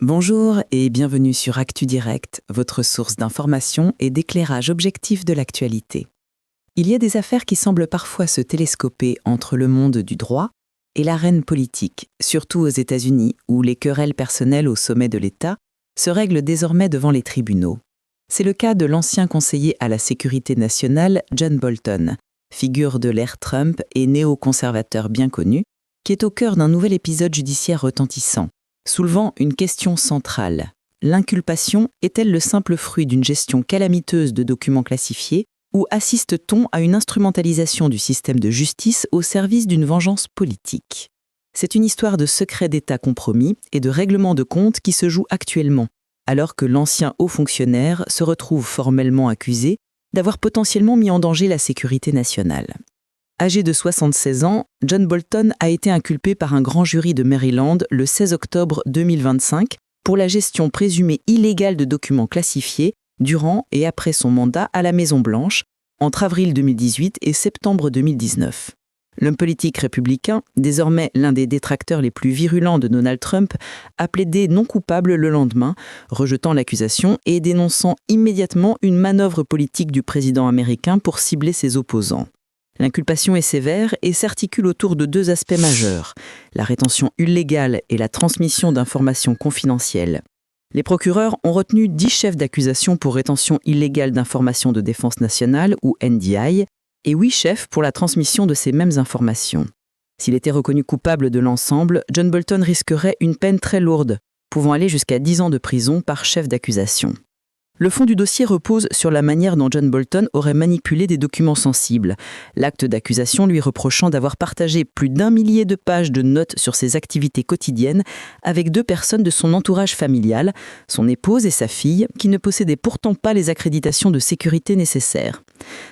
Bonjour et bienvenue sur Actu Direct, votre source d'information et d'éclairage objectif de l'actualité. Il y a des affaires qui semblent parfois se télescoper entre le monde du droit et l'arène politique, surtout aux États-Unis, où les querelles personnelles au sommet de l'État se règlent désormais devant les tribunaux. C'est le cas de l'ancien conseiller à la sécurité nationale John Bolton, figure de l'ère Trump et néoconservateur bien connu, qui est au cœur d'un nouvel épisode judiciaire retentissant, soulevant une question centrale. L'inculpation est-elle le simple fruit d'une gestion calamiteuse de documents classifiés ou assiste-t-on à une instrumentalisation du système de justice au service d'une vengeance politique ? C'est une histoire de secret d'État compromis et de règlement de compte qui se joue actuellement, alors que l'ancien haut fonctionnaire se retrouve formellement accusé d'avoir potentiellement mis en danger la sécurité nationale. Âgé de 76 ans, John Bolton a été inculpé par un grand jury de Maryland le 16 octobre 2025 pour la gestion présumée illégale de documents classifiés durant et après son mandat à la Maison-Blanche, entre avril 2018 et septembre 2019. L'homme politique républicain, désormais l'un des détracteurs les plus virulents de Donald Trump, a plaidé non coupable le lendemain, rejetant l'accusation et dénonçant immédiatement une manœuvre politique du président américain pour cibler ses opposants. L'inculpation est sévère et s'articule autour de deux aspects majeurs, la rétention illégale et la transmission d'informations confidentielles. Les procureurs ont retenu 10 chefs d'accusation pour rétention illégale d'informations de défense nationale ou NDI et 8 chefs pour la transmission de ces mêmes informations. S'il était reconnu coupable de l'ensemble, John Bolton risquerait une peine très lourde, pouvant aller jusqu'à 10 ans de prison par chef d'accusation. Le fond du dossier repose sur la manière dont John Bolton aurait manipulé des documents sensibles, l'acte d'accusation lui reprochant d'avoir partagé plus d'1 millier de pages de notes sur ses activités quotidiennes avec 2 personnes de son entourage familial, son épouse et sa fille, qui ne possédaient pourtant pas les accréditations de sécurité nécessaires.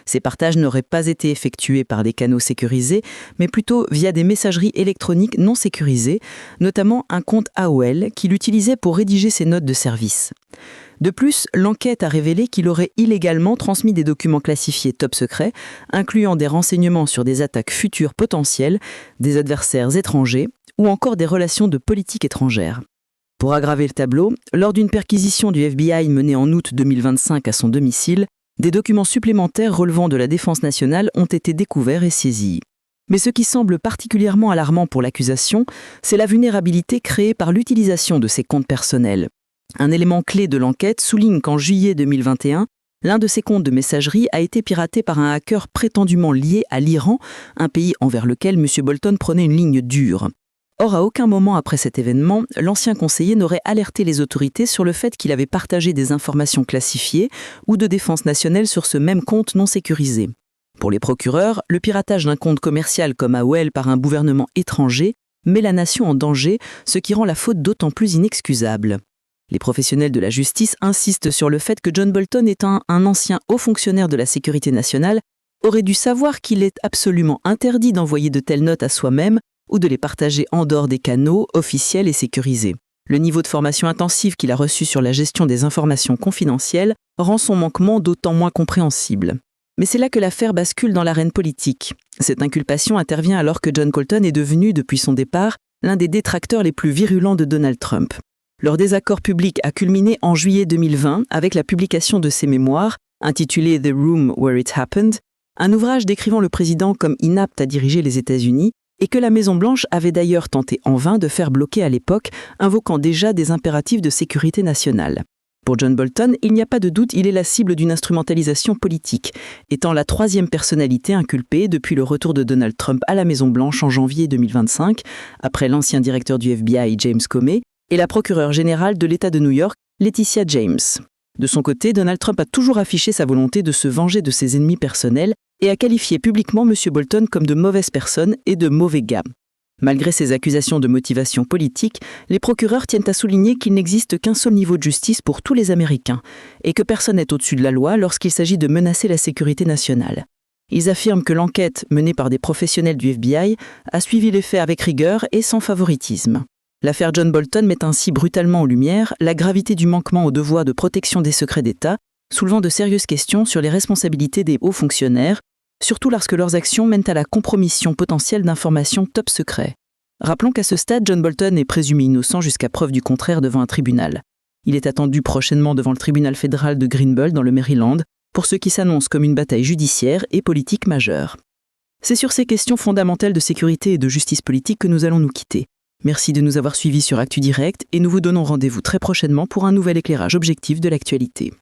Ces partages n'auraient pas été effectués par des canaux sécurisés, mais plutôt via des messageries électroniques non sécurisées, notamment un compte AOL qu'il utilisait pour rédiger ses notes de service. De plus, l'enquête a révélé qu'il aurait illégalement transmis des documents classifiés top secret, incluant des renseignements sur des attaques futures potentielles, des adversaires étrangers ou encore des relations de politique étrangère. Pour aggraver le tableau, lors d'une perquisition du FBI menée en août 2025 à son domicile, des documents supplémentaires relevant de la défense nationale ont été découverts et saisis. Mais ce qui semble particulièrement alarmant pour l'accusation, c'est la vulnérabilité créée par l'utilisation de ces comptes personnels. Un élément clé de l'enquête souligne qu'en juillet 2021, l'un de ces comptes de messagerie a été piraté par un hacker prétendument lié à l'Iran, un pays envers lequel M. Bolton prenait une ligne dure. Or, à aucun moment après cet événement, l'ancien conseiller n'aurait alerté les autorités sur le fait qu'il avait partagé des informations classifiées ou de défense nationale sur ce même compte non sécurisé. Pour les procureurs, le piratage d'un compte commercial comme AOL par un gouvernement étranger met la nation en danger, ce qui rend la faute d'autant plus inexcusable. Les professionnels de la justice insistent sur le fait que John Bolton est un ancien haut fonctionnaire de la sécurité nationale, aurait dû savoir qu'il est absolument interdit d'envoyer de telles notes à soi-même ou de les partager en dehors des canaux officiels et sécurisés. Le niveau de formation intensive qu'il a reçu sur la gestion des informations confidentielles rend son manquement d'autant moins compréhensible. Mais c'est là que l'affaire bascule dans l'arène politique. Cette inculpation intervient alors que John Bolton est devenu, depuis son départ, l'un des détracteurs les plus virulents de Donald Trump. Leur désaccord public a culminé en juillet 2020 avec la publication de ses mémoires, intitulé « The Room Where It Happened », un ouvrage décrivant le président comme inapte à diriger les États-Unis et que la Maison-Blanche avait d'ailleurs tenté en vain de faire bloquer à l'époque, invoquant déjà des impératifs de sécurité nationale. Pour John Bolton, il n'y a pas de doute, il est la cible d'une instrumentalisation politique, étant la 3e personnalité inculpée depuis le retour de Donald Trump à la Maison-Blanche en janvier 2025, après l'ancien directeur du FBI James Comey, et la procureure générale de l'État de New York, Letitia James. De son côté, Donald Trump a toujours affiché sa volonté de se venger de ses ennemis personnels et a qualifié publiquement M. Bolton comme de mauvaise personne et de mauvais gars. Malgré ces accusations de motivation politique, les procureurs tiennent à souligner qu'il n'existe qu'un seul niveau de justice pour tous les Américains et que personne n'est au-dessus de la loi lorsqu'il s'agit de menacer la sécurité nationale. Ils affirment que l'enquête menée par des professionnels du FBI a suivi les faits avec rigueur et sans favoritisme. L'affaire John Bolton met ainsi brutalement en lumière la gravité du manquement au devoir de protection des secrets d'État, soulevant de sérieuses questions sur les responsabilités des hauts fonctionnaires, surtout lorsque leurs actions mènent à la compromission potentielle d'informations top secret. Rappelons qu'à ce stade, John Bolton est présumé innocent jusqu'à preuve du contraire devant un tribunal. Il est attendu prochainement devant le tribunal fédéral de Greenbull dans le Maryland pour ce qui s'annonce comme une bataille judiciaire et politique majeure. C'est sur ces questions fondamentales de sécurité et de justice politique que nous allons nous quitter. Merci de nous avoir suivis sur Actu Direct et nous vous donnons rendez-vous très prochainement pour un nouvel éclairage objectif de l'actualité.